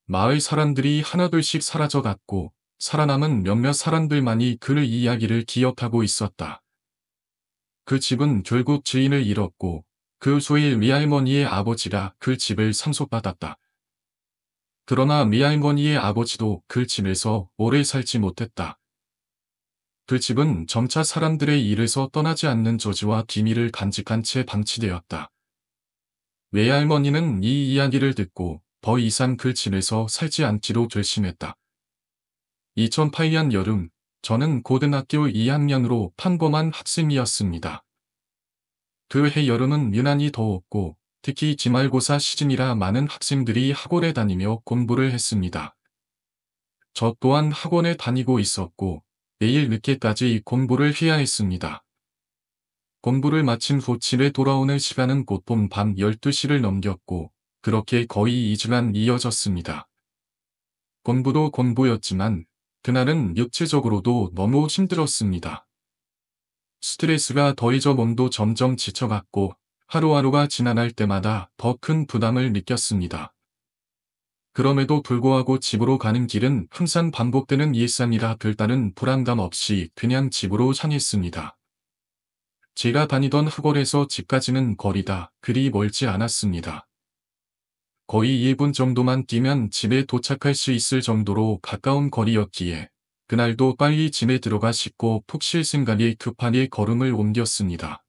마을 사람들이 하나둘씩 사라져갔고 살아남은 몇몇 사람들만이 그 이야기를 기억하고 있었다. 그 집은 결국 주인을 잃었고 그 후에 미할머니의 아버지가 그 집을 상속받았다. 그러나 미할머니의 아버지도 그 집에서 오래 살지 못했다. 그 집은 점차 사람들의 일에서 떠나지 않는 저주와 비밀을 간직한 채 방치되었다. 외할머니는 이 이야기를 듣고 더 이상 그 집에서 살지 않기로 결심했다. 2008년 여름, 저는 고등학교 2학년으로 평범한 학생이었습니다. 그 해 여름은 유난히 더웠고 특히 기말고사 시즌이라 많은 학생들이 학원에 다니며 공부를 했습니다. 저 또한 학원에 다니고 있었고 내일 늦게까지 공부를 해야 했습니다. 공부를 마친 후 집에 돌아오는 시간은 곧봄 밤 12시를 넘겼고 그렇게 거의 2주간 이어졌습니다. 공부도 공부였지만 그날은 육체적으로도 너무 힘들었습니다. 스트레스가 더해져 몸도 점점 지쳐갔고 하루하루가 지나갈 때마다 더 큰 부담을 느꼈습니다. 그럼에도 불구하고 집으로 가는 길은 항상 반복되는 일상이라 별다른 불안감 없이 그냥 집으로 향했습니다. 제가 다니던 학원에서 집까지는 거리가 그리 멀지 않았습니다. 거의 1분 정도만 뛰면 집에 도착할 수 있을 정도로 가까운 거리였기에 그날도 빨리 집에 들어가 씻고 푹 쉴 생각에 급하게 걸음을 옮겼습니다.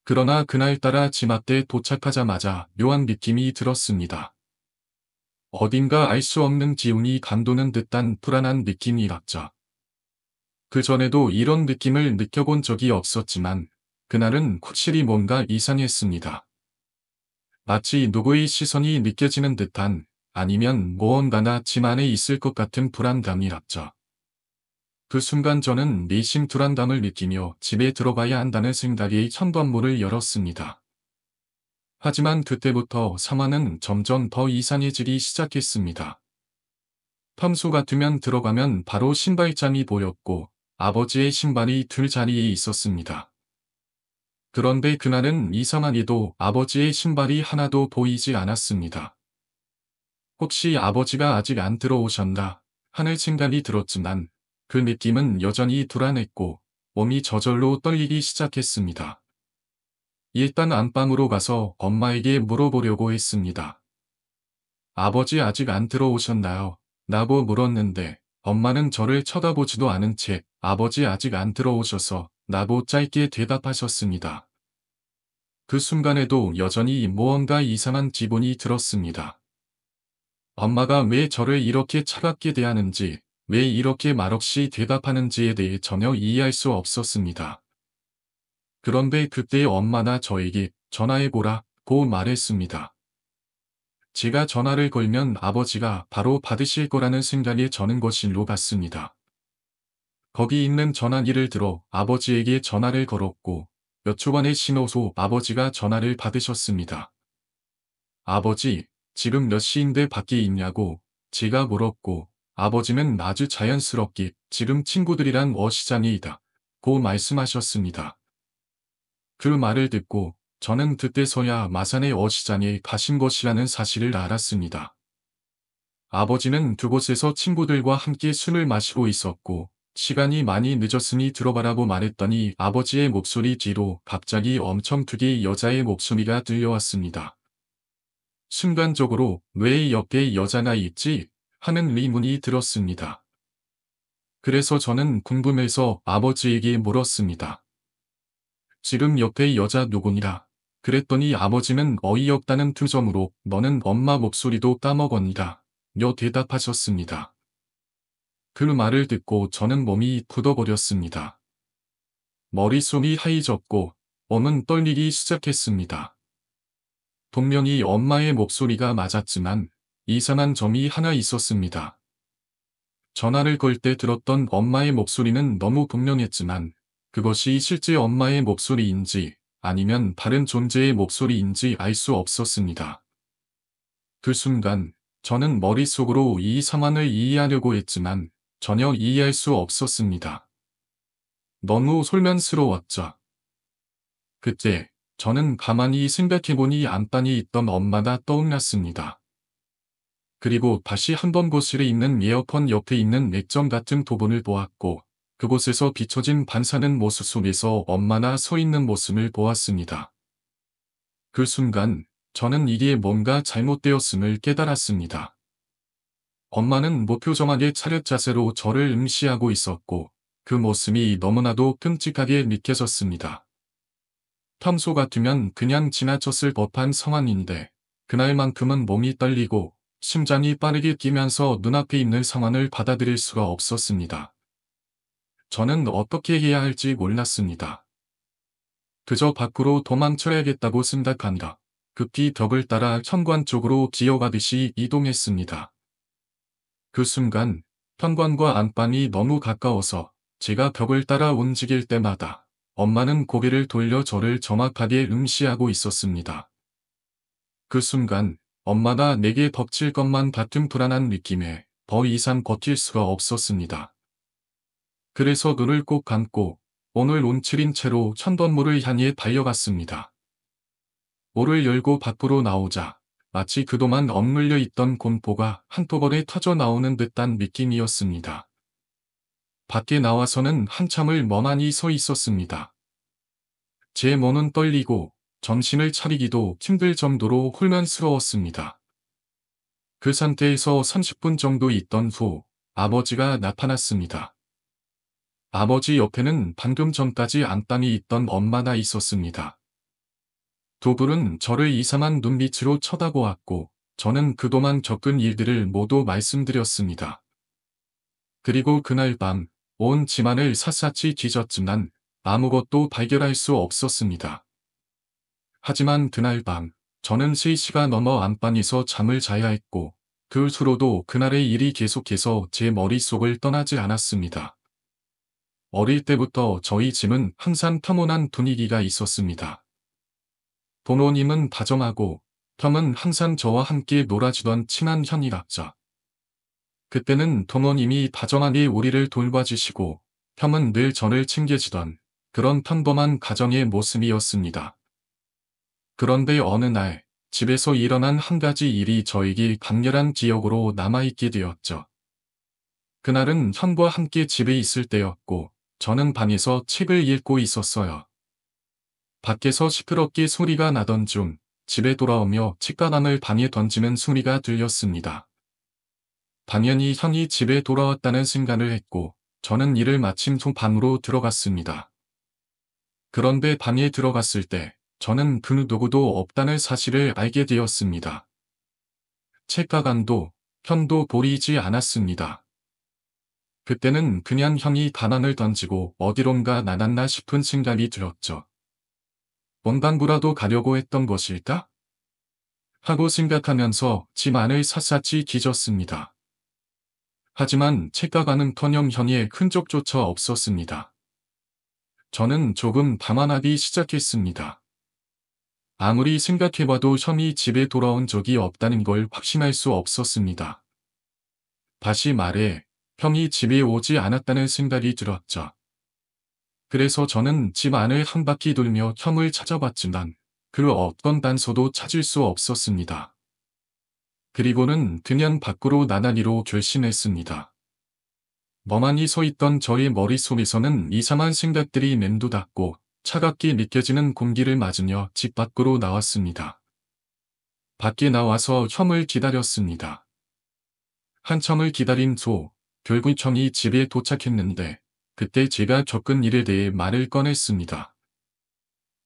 그러나 그날따라 집 앞에 도착하자마자 묘한 느낌이 들었습니다. 어딘가 알 수 없는 기운이 감도는 듯한 불안한 느낌이랄까. 그전에도 이런 느낌을 느껴본 적이 없었지만 그날은 확실히 뭔가 이상했습니다. 마치 누구의 시선이 느껴지는 듯한 아니면 무언가가 집 안에 있을 것 같은 불안감이랄까. 그 순간 저는 내심 불안감을 느끼며 집에 들어가야 한다는 생각에 현관문을 열었습니다. 하지만 그때부터 상황은 점점 더 이상해지기 시작했습니다. 평소 같으면 들어가면 바로 신발장이 보였고 아버지의 신발이 들 자리에 있었습니다. 그런데 그날은 이상하게도 아버지의 신발이 하나도 보이지 않았습니다. 혹시 아버지가 아직 안 들어오셨나 하는 생각이 들었지만 그 느낌은 여전히 불안했고 몸이 저절로 떨리기 시작했습니다. 일단 안방으로 가서 엄마에게 물어보려고 했습니다. 아버지 아직 안 들어오셨나요? 라고 물었는데 엄마는 저를 쳐다보지도 않은 채 아버지 아직 안 들어오셔서 라고 짧게 대답하셨습니다. 그 순간에도 여전히 무언가 이상한 기분이 들었습니다. 엄마가 왜 저를 이렇게 차갑게 대하는지, 왜 이렇게 말없이 대답하는지에 대해 전혀 이해할 수 없었습니다. 그런데 그때 엄마가 저에게 전화해보라고 말했습니다. 제가 전화를 걸면 아버지가 바로 받으실 거라는 생각에 저는 거실로 갔습니다. 거기 있는 전화기를 들어 아버지에게 전화를 걸었고 몇 초간의 신호소 아버지가 전화를 받으셨습니다. 아버지, 지금 몇 시인데 밖에 있냐고 제가 물었고 아버지는 아주 자연스럽게 지금 친구들이랑 어시장에 있다 고 말씀하셨습니다. 그 말을 듣고 저는 그때서야 마산의 어시장에 가신 것이라는 사실을 알았습니다. 아버지는 그곳에서 친구들과 함께 술을 마시고 있었고 시간이 많이 늦었으니 들어가라고 말했더니 아버지의 목소리 뒤로 갑자기 엄청 크게 여자의 목소리가 들려왔습니다. 순간적으로 왜 옆에 여자가 있지? 하는 의문이 들었습니다. 그래서 저는 궁금해서 아버지에게 물었습니다. 지금 옆에 여자 누구니라? 그랬더니 아버지는 어이없다는 투정으로 너는 엄마 목소리도 까먹었니라 며 대답하셨습니다. 그 말을 듣고 저는 몸이 굳어버렸습니다. 머릿속이 하얘졌고 몸은 떨리기 시작했습니다. 분명히 엄마의 목소리가 맞았지만 이상한 점이 하나 있었습니다. 전화를 걸 때 들었던 엄마의 목소리는 너무 분명했지만 그것이 실제 엄마의 목소리인지 아니면 다른 존재의 목소리인지 알 수 없었습니다. 그 순간 저는 머릿속으로 이 상황을 이해하려고 했지만 전혀 이해할 수 없었습니다. 너무 솔면스러웠죠. 그때 저는 가만히 생각해보니 안방에 있던 엄마가 떠올랐습니다. 그리고 다시 한번 거실에 있는 에어컨 옆에 있는 액정 같은 도분을 보았고 그곳에서 비춰진 반사는 모습 속에서 엄마가 서 있는 모습을 보았습니다. 그 순간 저는 이게 뭔가 잘못되었음을 깨달았습니다. 엄마는 무표정하게 차렷 자세로 저를 응시하고 있었고 그 모습이 너무나도 끔찍하게 느껴졌습니다. 평소 같으면 그냥 지나쳤을 법한 상황인데 그날만큼은 몸이 떨리고 심장이 빠르게 뛰면서 눈앞에 있는 상황을 받아들일 수가 없었습니다. 저는 어떻게 해야 할지 몰랐습니다. 그저 밖으로 도망쳐야겠다고 생각한다. 급히 벽을 따라 현관 쪽으로 기어가듯이 이동했습니다. 그 순간 현관과 안방이 너무 가까워서 제가 벽을 따라 움직일 때마다 엄마는 고개를 돌려 저를 정확하게 응시하고 있었습니다. 그 순간 엄마가 내게 덮칠 것만 같은 불안한 느낌에 더 이상 버틸 수가 없었습니다. 그래서 눈을 꼭 감고 문을 움츠린 채로 천번물을 향해 달려갔습니다. 문을 열고 밖으로 나오자 마치 그동안 억눌려 있던 공포가 한꺼번에 터져 나오는 듯한 느낌이었습니다. 밖에 나와서는 한참을 멍하니 서 있었습니다. 제 몸은 떨리고 정신을 차리기도 힘들 정도로 혼란스러웠습니다. 그 상태에서 30분 정도 있던 후 아버지가 나타났습니다. 아버지 옆에는 방금 전까지 안방에 있던 엄마가 있었습니다. 두 분은 저를 이상한 눈빛으로 쳐다보았고 저는 그동안 겪은 일들을 모두 말씀드렸습니다. 그리고 그날 밤 온 집안을 샅샅이 뒤졌지만 아무것도 발견할 수 없었습니다. 하지만 그날 밤 저는 3시가 넘어 안방에서 잠을 자야 했고 그 후로도 그날의 일이 계속해서 제 머릿속을 떠나지 않았습니다. 어릴 때부터 저희 집은 항상 평온한 분위기가 있었습니다. 부모님은 다정하고 텀은 항상 저와 함께 놀아주던 친한 형이랍자. 그때는 부모님이 다정하게 우리를 돌봐주시고 텀은 늘 저를 챙겨주던 그런 평범한 가정의 모습이었습니다. 그런데 어느 날 집에서 일어난 한 가지 일이 저에게 강렬한 기억으로 남아있게 되었죠. 그날은 형과 함께 집에 있을 때였고 저는 방에서 책을 읽고 있었어요. 밖에서 시끄럽게 소리가 나던 중 집에 돌아오며 책가방을 방에 던지는 소리가 들렸습니다. 당연히 형이 집에 돌아왔다는 생각을 했고 저는 일을 마친 후 방으로 들어갔습니다. 그런데 방에 들어갔을 때 저는 그 누구도 없다는 사실을 알게 되었습니다. 책가간도 현도 보이지 않았습니다. 그때는 그냥 형이 가난을 던지고 어디론가 나갔나 싶은 생각이 들었죠. 원방구라도 가려고 했던 것일까? 하고 생각하면서 집 안을 샅샅이 뒤졌습니다. 하지만 책가가는커녕 형의 흔적조차 없었습니다. 저는 조금 담안하기 시작했습니다. 아무리 생각해봐도 형이 집에 돌아온 적이 없다는 걸 확신할 수 없었습니다. 다시 말해, 형이 집에 오지 않았다는 생각이 들었죠. 그래서 저는 집 안을 한 바퀴 돌며 형을 찾아봤지만 그 어떤 단서도 찾을 수 없었습니다. 그리고는 그냥 밖으로 나가기로 결심했습니다. 멍하니 서 있던 저의 머릿속에서는 이상한 생각들이 맴도닿고 차갑게 느껴지는 공기를 맞으며 집 밖으로 나왔습니다. 밖에 나와서 형을 기다렸습니다. 한참을 기다린 후 결국 형이 집에 도착했는데 그때 제가 겪은 일에 대해 말을 꺼냈습니다.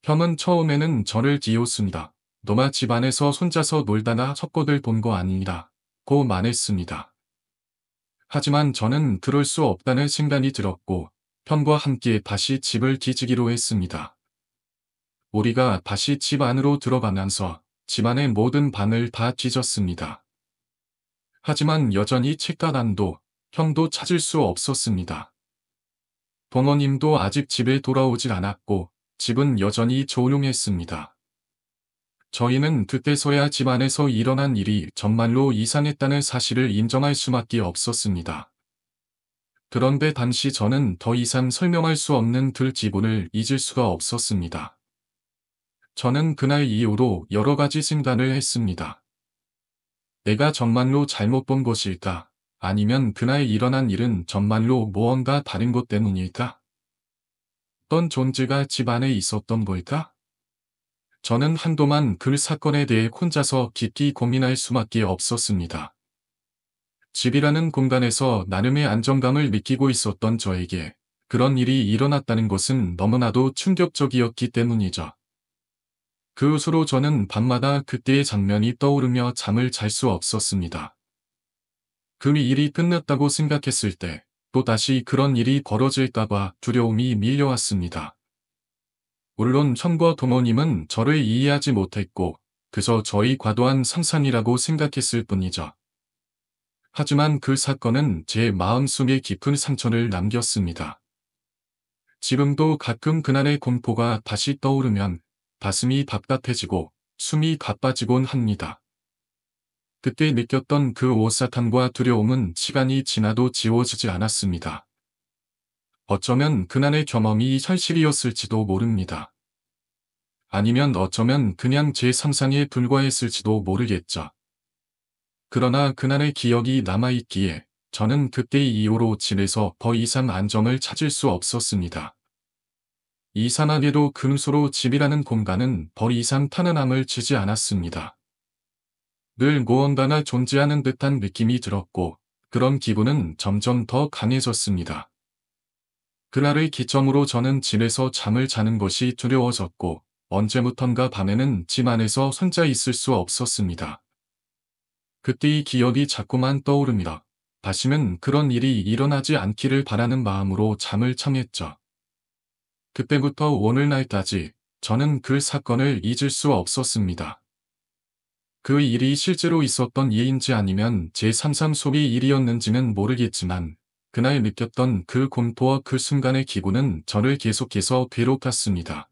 형은 처음에는 저를 뒤웃습니다. 너마 집 안에서 혼자서 놀다가 헛것을 본 거 아니라 고 말했습니다. 하지만 저는 그럴 수 없다는 생각이 들었고 형과 함께 다시 집을 뒤지기로 했습니다. 우리가 다시 집 안으로 들어가면서 집안의 모든 방을 다 뒤졌습니다. 하지만 여전히 책가단도 형도 찾을 수 없었습니다. 부모님도 아직 집에 돌아오질 않았고 집은 여전히 조용했습니다. 저희는 그때서야 집 안에서 일어난 일이 정말로 이상했다는 사실을 인정할 수밖에 없었습니다. 그런데 당시 저는 더 이상 설명할 수 없는 그 기분을 잊을 수가 없었습니다. 저는 그날 이후로 여러 가지 생각을 했습니다. 내가 정말로 잘못 본 것일까? 아니면 그날 일어난 일은 정말로 무언가 다른 것 때문일까? 어떤 존재가 집 안에 있었던 걸까? 저는 한동안 그 사건에 대해 혼자서 깊이 고민할 수밖에 없었습니다. 집이라는 공간에서 나름의 안정감을 느끼고 있었던 저에게 그런 일이 일어났다는 것은 너무나도 충격적이었기 때문이죠. 그 후로 저는 밤마다 그때의 장면이 떠오르며 잠을 잘 수 없었습니다. 그 일이 끝났다고 생각했을 때 또다시 그런 일이 벌어질까봐 두려움이 밀려왔습니다. 물론 형과 부모님은 저를 이해하지 못했고 그저 저희 과도한 상상이라고 생각했을 뿐이죠. 하지만 그 사건은 제 마음속에 깊은 상처를 남겼습니다. 지금도 가끔 그날의 공포가 다시 떠오르면 가슴이 답답해지고 숨이 가빠지곤 합니다. 그때 느꼈던 그 오싹함과 두려움은 시간이 지나도 지워지지 않았습니다. 어쩌면 그날의 경험이 현실이었을지도 모릅니다. 아니면 어쩌면 그냥 제 상상에 불과했을지도 모르겠죠. 그러나 그날의 기억이 남아있기에 저는 그때 이후로 집에서 더 이상 안정을 찾을 수 없었습니다. 이상하게도 근수로 집이라는 공간은 더 이상 편안함을 주지 않았습니다. 늘 무언가가 존재하는 듯한 느낌이 들었고 그런 기분은 점점 더 강해졌습니다. 그날을 기점으로 저는 집에서 잠을 자는 것이 두려워졌고 언제부턴가 밤에는 집 안에서 혼자 있을 수 없었습니다. 그때의 기억이 자꾸만 떠오릅니다. 다시는 그런 일이 일어나지 않기를 바라는 마음으로 잠을 청했죠. 그때부터 오늘날까지 저는 그 사건을 잊을 수 없었습니다. 그 일이 실제로 있었던 일인지 아니면 제 상상 속의 일이었는지는 모르겠지만 그날 느꼈던 그 공포와 그 순간의 기분은 저를 계속해서 괴롭혔습니다.